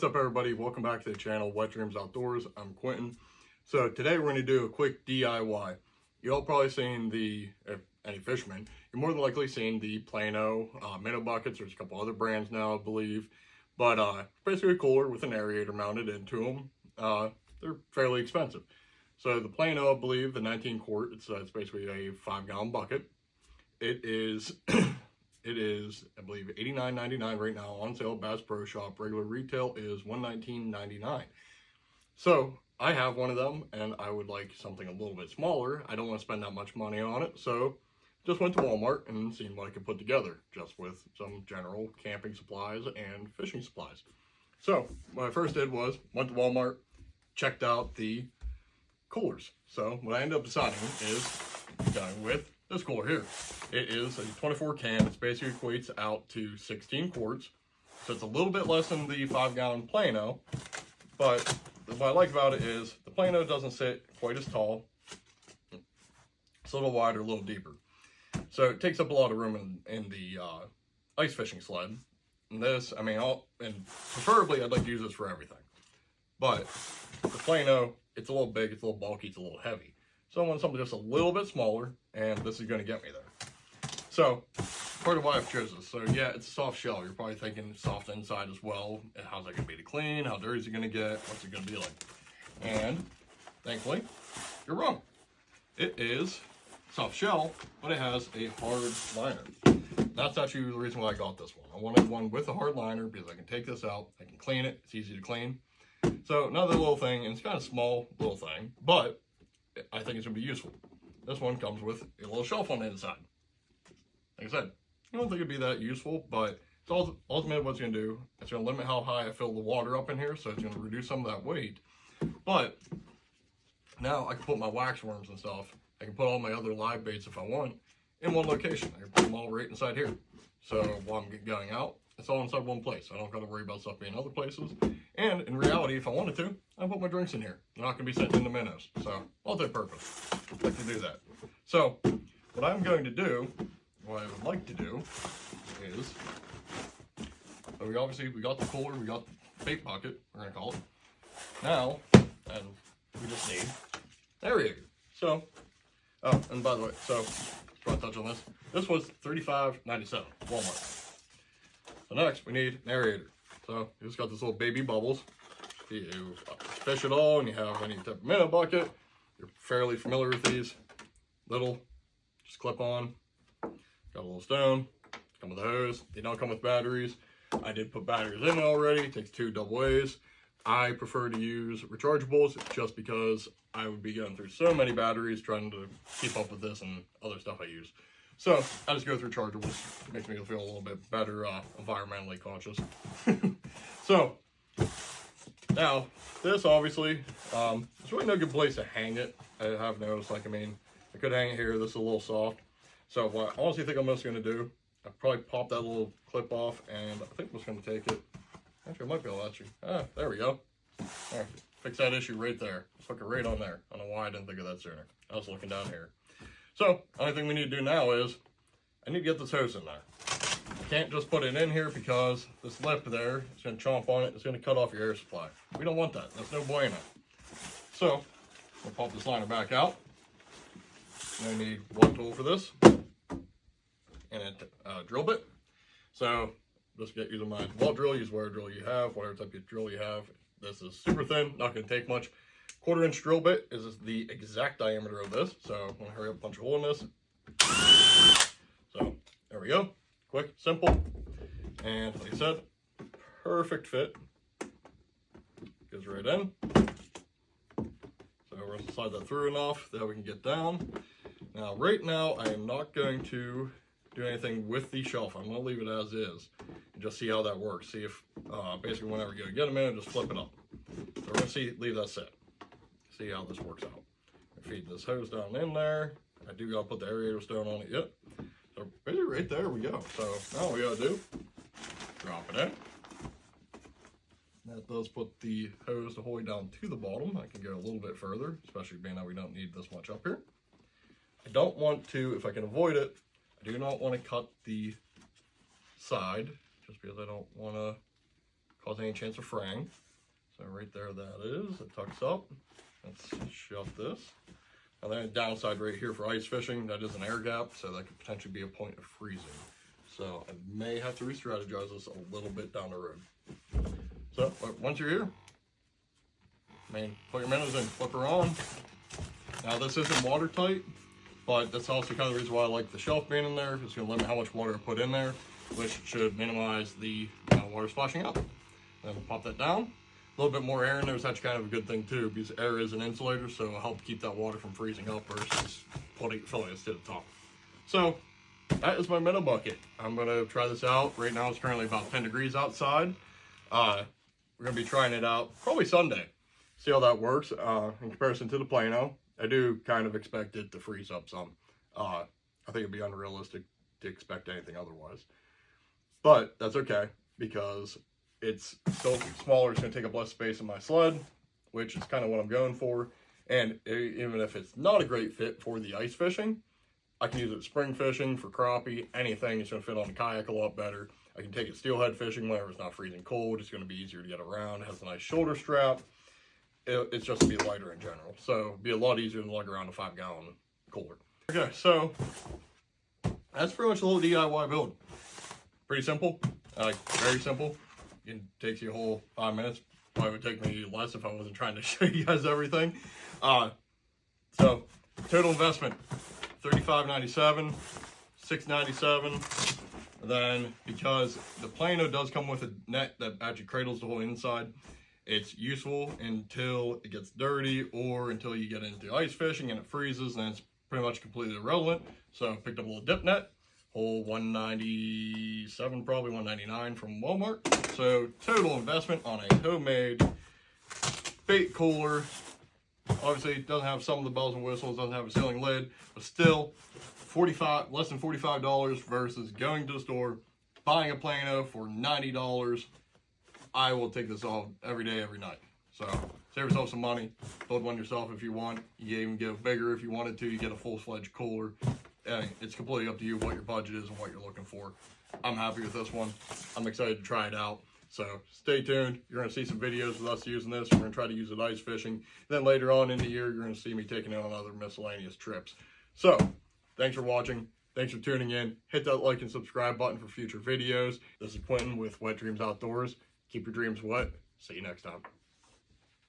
What's up, everybody? Welcome back to the channel, Wet Dreams Outdoors. I'm Quentin. So today we're going to do a quick DIY. You all probably seen if any fishermen, you're more than likely seen the Plano minnow buckets. There's a couple other brands now, I believe. But basically a cooler with an aerator mounted into them. They're fairly expensive. So the Plano, I believe, the 19 quart, it's basically a 5-gallon bucket. It is I believe, $89.99 right now on sale at Bass Pro Shop. Regular retail is $119.99. So I have one of them, and I would like something a little bit smaller. I don't want to spend that much money on it, so just went to Walmart and seen what I could put together, just with some general camping supplies and fishing supplies. So what I first did was went to Walmart, checked out the coolers. So what I ended up deciding is going with this cooler here. It is a 24 can. It basically equates out to 16 quarts. So it's a little bit less than the 5-gallon Plano. But what I like about it is the Plano doesn't sit quite as tall. It's a little wider, a little deeper. So it takes up a lot of room in the ice fishing sled. And this, I mean, and preferably I'd like to use this for everything. But the Plano, it's a little big, it's a little bulky, it's a little heavy. So I want something just a little bit smaller, and this is going to get me there. So, part of why I've chosen this. So yeah, it's a soft shell. You're probably thinking soft inside as well. How's that going to be to clean? How dirty is it going to get? What's it going to be like? And, thankfully, you're wrong. It is soft shell, but it has a hard liner. That's actually the reason why I got this one. I wanted one with a hard liner because I can take this out, I can clean it, it's easy to clean. So another little thing, and it's kind of small little thing, but I think it's going to be useful. This one comes with a little shelf on the inside. Like I said, I don't think it'd be that useful, but it's ultimately what it's going to do. It's going to limit how high I fill the water up in here, so it's going to reduce some of that weight. But now I can put my wax worms and stuff. I can put all my other live baits if I want in one location. I can put them all right inside here. So while I'm going out, it's all inside one place. I don't got to worry about stuff being other places. And in reality, if I wanted to, I put my drinks in here. They're not going to be sent into minnows. So multi-purpose. I like to do that. So what I'm going to do, what I would like to do is, so we got the cooler, we got the bait bucket, we're going to call it. Now, and we just need an aerator. So, oh, and by the way, so just want to touch on this. This was $35.97 Walmart. So next, we need an aerator. So you just got this little baby bubbles. If you fish at all and you have any type of minnow bucket, you're fairly familiar with these. Little, just clip on. Got a little stone. Come with a hose. They don't come with batteries. I did put batteries in it already. It takes 2 double A's. I prefer to use rechargeables just because I would be going through so many batteries trying to keep up with this and other stuff I use. So I just go through chargeables. It makes me feel a little bit better, environmentally conscious. So now this obviously, there's really no good place to hang it. I have noticed, like, I mean, I could hang it here. This is a little soft. So what I honestly think I'm just going to do, I'll probably pop that little clip off, and I think I'm just going to take it. Actually, I might be able to let you. There we go. There, fix that issue right there. Just hook it right on there. I don't know why I didn't think of that sooner. I was looking down here. So, only thing we need to do now is, I need to get this hose in there. I can't just put it in here because this lip there is going to chomp on it. It's going to cut off your air supply. We don't want that. That's no bueno. So, we'll pop this liner back out. I need one tool for this and a drill bit. So, just get either my wall drill, use whatever drill you have, whatever type of drill you have. This is super thin, not going to take much. 1/4-inch drill bit is the exact diameter of this, so I'm going to hurry up, punch a hole in this. So there we go, quick, simple, and like I said, perfect fit. Goes right in. So we're going to slide that through enough that we can get down. Now, right now, I am not going to do anything with the shelf. I'm going to leave it as is and just see how that works. See if basically whenever you get them in, just flip it up. So we're going to leave that set. See how this works out. I feed this hose down in there. I do gotta put the aerator stone on it yet. So basically right there we go. So now all we gotta do, drop it in. That does put the hose to hold down to the bottom. I can go a little bit further, especially being that we don't need this much up here. I don't want to, if I can avoid it, I do not want to cut the side, just because I don't want to cause any chance of fraying. So right there that is, it tucks up. Let's shut this. And then a downside right here for ice fishing, that is an air gap, so that could potentially be a point of freezing. So I may have to re-strategize this a little bit down the road. So once you're here, put your minnows in, flip her on. Now this isn't watertight, but that's also kind of the reason why I like the shelf being in there. It's going to limit how much water I put in there, which should minimize the water splashing out. Then pop that down. A little bit more air in there is actually kind of a good thing too, because air is an insulator, so it'll help keep that water from freezing up versus filling it to the top. So that is my minnow bucket. I'm going to try this out. Right now it's currently about 10 degrees outside. We're going to be trying it out probably Sunday. See how that works in comparison to the Plano. I do kind of expect it to freeze up some. I think it'd be unrealistic to expect anything otherwise. But that's okay, because it's still smaller. It's going to take up less space in my sled, which is kind of what I'm going for. And even if it's not a great fit for the ice fishing, I can use it spring fishing, for crappie, anything. It's going to fit on the kayak a lot better. I can take it steelhead fishing whenever it's not freezing cold. It's going to be easier to get around. It has a nice shoulder strap. It's just to be lighter in general. So it'd be a lot easier than lug around a 5-gallon cooler. Okay, so that's pretty much the whole DIY build. Pretty simple, very simple. It takes you a whole 5 minutes. Probably would take me less if I wasn't trying to show you guys everything. So total investment, $35.97, $6.97. Then because the Plano does come with a net that actually cradles the whole inside, it's useful until it gets dirty or until you get into ice fishing and it freezes, and it's pretty much completely irrelevant. So I picked up a little dip net, whole $197, probably $199 from Walmart. So total investment on a homemade bait cooler. Obviously it doesn't have some of the bells and whistles, doesn't have a ceiling lid, but still less than $45 versus going to the store, buying a Plano for $90. I will take this off every day, every night. So save yourself some money. Build one yourself if you want. You even get bigger if you wanted to. You get a full-fledged cooler. It's completely up to you what your budget is and what you're looking for. I'm happy with this one. I'm excited to try it out. So stay tuned. You're going to see some videos with us using this. We're going to try to use it ice fishing. Then later on in the year, you're going to see me taking it on other miscellaneous trips. So thanks for watching. Thanks for tuning in. Hit that like and subscribe button for future videos. This is Quentin with Wet Dreams Outdoors. Keep your dreams wet. See you next time.